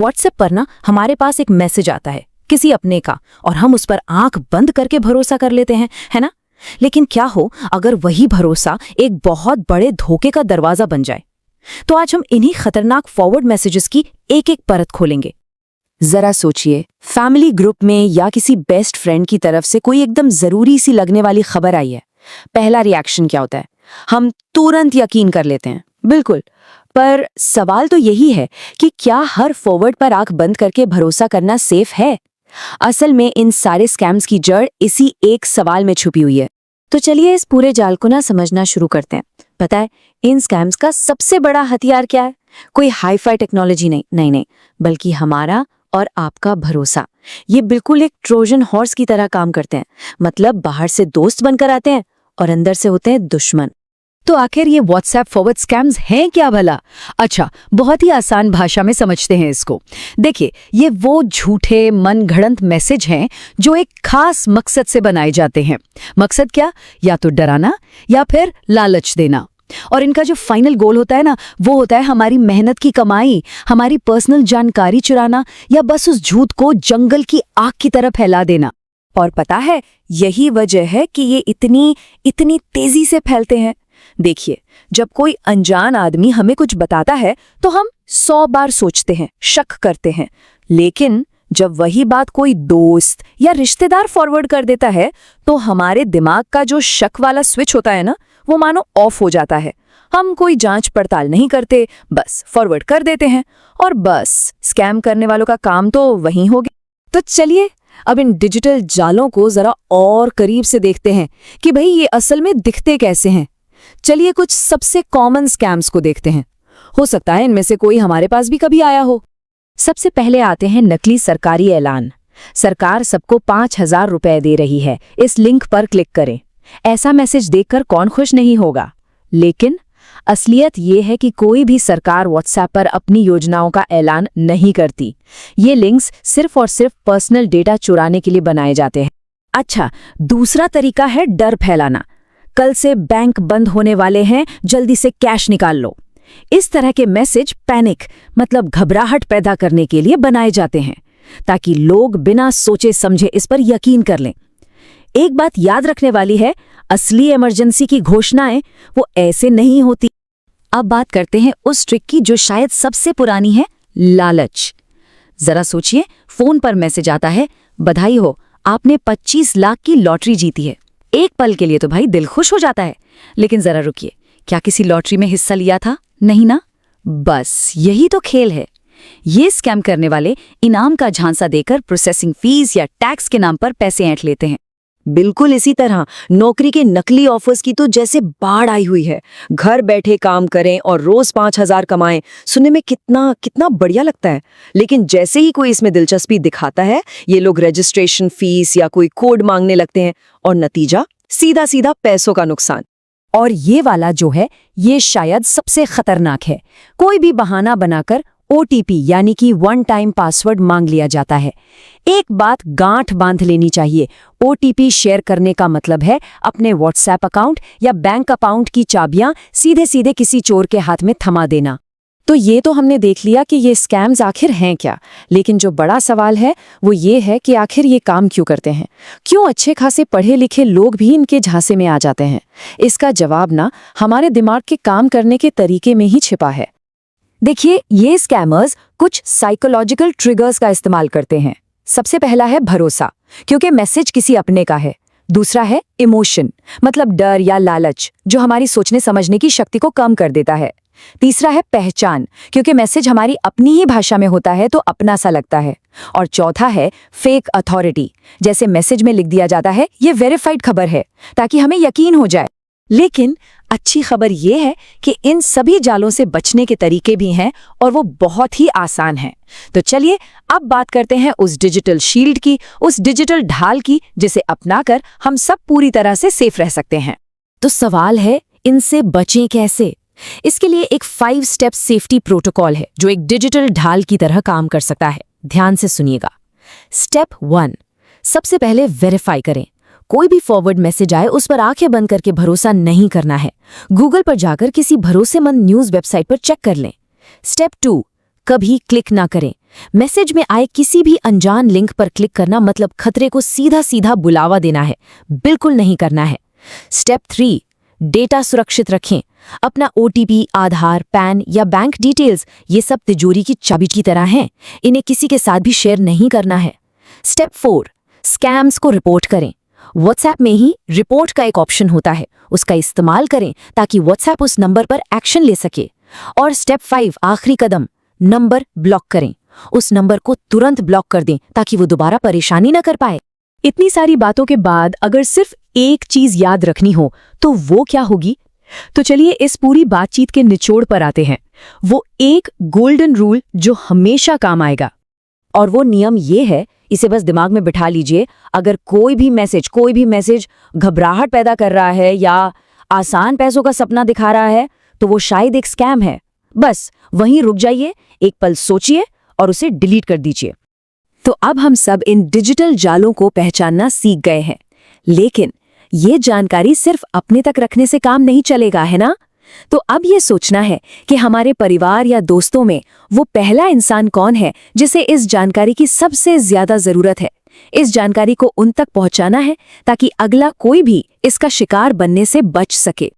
WhatsApp पर ना हमारे पास एक मैसेज आता है किसी अपने का और हम उस पर आंख बंद करके भरोसा कर लेते हैं, है ना? लेकिन क्या हो अगर वही भरोसा एक बहुत बड़े धोखे का दरवाजा बन जाए? तो आज हम इन्हीं खतरनाक फॉरवर्ड मैसेजेस की एक एक परत खोलेंगे। जरा सोचिए, फैमिली ग्रुप में या किसी बेस्ट फ्रेंड की तरफ से कोई एकदम जरूरी सी लगने वाली खबर आई है। पहला रिएक्शन क्या होता है? हम तुरंत यकीन कर लेते हैं, बिल्कुल। पर सवाल तो यही है कि क्या हर फॉरवर्ड पर आंख बंद करके भरोसा करना सेफ है? असल में इन सारे स्कैम्स की जड़ इसी एक सवाल में छुपी हुई है। तो चलिए इस पूरे जाल को ना समझना शुरू करते हैं। पता है इन स्कैम्स का सबसे बड़ा हथियार क्या है? कोई हाई-फाई टेक्नोलॉजी नहीं, बल्कि हमारा और आपका भरोसा। ये बिल्कुल एक ट्रोजन हॉर्स की तरह काम करते हैं। मतलब बाहर से दोस्त बनकर आते हैं और अंदर से होते हैं दुश्मन। तो आखिर ये व्हाट्सएप फॉरवर्ड स्कैम्स हैं क्या भला? अच्छा, बहुत ही आसान भाषा में समझते हैं इसको। देखिए, ये वो झूठे मनगढ़ंत मैसेज हैं जो एक खास मकसद से बनाए जाते हैं। मकसद क्या? या तो डराना या फिर लालच देना। और इनका जो फाइनल गोल होता है ना, वो होता है हमारी मेहनत की कमाई, हमारी पर्सनल जानकारी चुराना या बस उस झूठ को जंगल की आग की तरह फैला देना। और पता है यही वजह है कि ये इतनी तेजी से फैलते हैं। देखिए, जब कोई अनजान आदमी हमें कुछ बताता है तो हम 100 बार सोचते हैं, शक करते हैं। लेकिन जब वही बात कोई दोस्त या रिश्तेदार फॉरवर्ड कर देता है तो हमारे दिमाग का जो शक वाला स्विच होता है ना, वो मानो ऑफ हो जाता है। हम कोई जांच पड़ताल नहीं करते, बस फॉरवर्ड कर देते हैं और बस स्कैम करने वालों का काम तो वहीं हो गया। तो चलिए अब इन डिजिटल जालों को जरा और करीब से देखते हैं कि भाई ये असल में दिखते कैसे हैं। चलिए कुछ सबसे कॉमन स्कैम्स को देखते हैं। हो सकता है इनमें से कोई हमारे पास भी कभी आया हो। सबसे पहले आते हैं नकली सरकारी ऐलान। सरकार सबको 5,000 रुपए दे रही है, इस लिंक पर क्लिक करें। ऐसा मैसेज देखकर कौन खुश नहीं होगा? लेकिन असलियत ये है कि कोई भी सरकार व्हाट्सएप पर अपनी योजनाओं का ऐलान नहीं करती। ये लिंक्स सिर्फ और सिर्फ पर्सनल डेटा चुराने के लिए बनाए जाते हैं। अच्छा, दूसरा तरीका है डर फैलाना। कल से बैंक बंद होने वाले हैं, जल्दी से कैश निकाल लो। इस तरह के मैसेज पैनिक मतलब घबराहट पैदा करने के लिए बनाए जाते हैं ताकि लोग बिना सोचे समझे इस पर यकीन कर लें। एक बात याद रखने वाली है, असली इमरजेंसी की घोषणाएं वो ऐसे नहीं होती। अब बात करते हैं उस ट्रिक की जो शायद सबसे पुरानी है, लालच। जरा सोचिए, फोन पर मैसेज आता है, बधाई हो, आपने 25 लाख की लॉटरी जीती है। एक पल के लिए तो भाई दिल खुश हो जाता है, लेकिन जरा रुकिए, क्या किसी लॉटरी में हिस्सा लिया था? नहीं ना। बस यही तो खेल है। ये स्कैम करने वाले इनाम का झांसा देकर प्रोसेसिंग फीस या टैक्स के नाम पर पैसे ऐंठ लेते हैं। बिल्कुल इसी तरह नौकरी के नकली ऑफर्स की तो जैसे बाढ़ आई हुई है। घर बैठे काम करें और रोज 5,000 कमाएं, सुनने में कितना कितना बढ़िया लगता है। लेकिन जैसे ही कोई इसमें दिलचस्पी दिखाता है, ये लोग रजिस्ट्रेशन फीस या कोई कोड मांगने लगते हैं और नतीजा सीधा सीधा पैसों का नुकसान। और ये वाला जो है, ये शायद सबसे खतरनाक है। कोई भी बहाना बनाकर OTP यानी कि वन टाइम पासवर्ड मांग लिया जाता है। एक बात गांठ बांध लेनी चाहिए, OTP शेयर करने का मतलब है अपने व्हाट्सएप अकाउंट या बैंक अकाउंट की चाबियां सीधे सीधे किसी चोर के हाथ में थमा देना। तो ये तो हमने देख लिया कि ये स्कैम्स आखिर हैं क्या, लेकिन जो बड़ा सवाल है वो ये है कि आखिर ये काम क्यों करते हैं? क्यों अच्छे खासे पढ़े लिखे लोग भी इनके झांसे में आ जाते हैं? इसका जवाब ना हमारे दिमाग के काम करने के तरीके में ही छिपा है। देखिए, ये स्कैमर्स कुछ साइकोलॉजिकल ट्रिगर्स का इस्तेमाल करते हैं। सबसे पहला है भरोसा, क्योंकि मैसेज किसी अपने का है। दूसरा है इमोशन, मतलब डर या लालच, जो हमारी सोचने समझने की शक्ति को कम कर देता है। तीसरा है पहचान, क्योंकि मैसेज हमारी अपनी ही भाषा में होता है तो अपना सा लगता है। और चौथा है फेक अथॉरिटी, जैसे मैसेज में लिख दिया जाता है ये वेरीफाइड खबर है, ताकि हमें यकीन हो जाए। लेकिन अच्छी खबर ये है कि इन सभी जालों से बचने के तरीके भी हैं और वो बहुत ही आसान हैं। तो चलिए अब बात करते हैं उस डिजिटल शील्ड की, उस डिजिटल ढाल की, जिसे अपनाकर हम सब पूरी तरह से सेफ रह सकते हैं। तो सवाल है, इनसे बचें कैसे? इसके लिए एक 5 स्टेप सेफ्टी प्रोटोकॉल है जो एक डिजिटल ढाल की तरह काम कर सकता है। ध्यान से सुनिएगा। स्टेप 1, सबसे पहले वेरीफाई करें। कोई भी फॉरवर्ड मैसेज आए उस पर आंखें बंद करके भरोसा नहीं करना है। गूगल पर जाकर किसी भरोसेमंद न्यूज़ वेबसाइट पर चेक कर लें। स्टेप 2, कभी क्लिक ना करें। मैसेज में आए किसी भी अनजान लिंक पर क्लिक करना मतलब खतरे को सीधा सीधा बुलावा देना है, बिल्कुल नहीं करना है। स्टेप 3, डेटा सुरक्षित रखें। अपना OTP, आधार, पैन या बैंक डिटेल्स ये सब तिजोरी की चाबी की तरह हैं, इन्हें किसी के साथ भी शेयर नहीं करना है। स्टेप 4, स्कैम्स को रिपोर्ट करें। व्हाट्सएप में ही रिपोर्ट का एक ऑप्शन होता है, उसका इस्तेमाल करें ताकि व्हाट्सएप उस नंबर पर एक्शन ले सके। और स्टेप 5, आखिरी कदम, नंबर ब्लॉक करें। उस नंबर को तुरंत ब्लॉक कर दें ताकि वो दोबारा परेशानी न कर पाए। इतनी सारी बातों के बाद अगर सिर्फ एक चीज याद रखनी हो तो वो क्या होगी? तो चलिए इस पूरी बातचीत के निचोड़ पर आते हैं। वो एक गोल्डन रूल जो हमेशा काम आएगा। और वो नियम ये है, इसे बस दिमाग में बिठा लीजिए, अगर कोई भी मैसेज घबराहट पैदा कर रहा है या आसान पैसों का सपना दिखा रहा है तो वो शायद एक स्कैम है। बस वहीं रुक जाइए, एक पल सोचिए और उसे डिलीट कर दीजिए। तो अब हम सब इन डिजिटल जालों को पहचानना सीख गए हैं, लेकिन ये जानकारी सिर्फ अपने तक रखने से काम नहीं चलेगा, है ना? तो अब ये सोचना है कि हमारे परिवार या दोस्तों में वो पहला इंसान कौन है जिसे इस जानकारी की सबसे ज्यादा जरूरत है। इस जानकारी को उन तक पहुंचाना है ताकि अगला कोई भी इसका शिकार बनने से बच सके।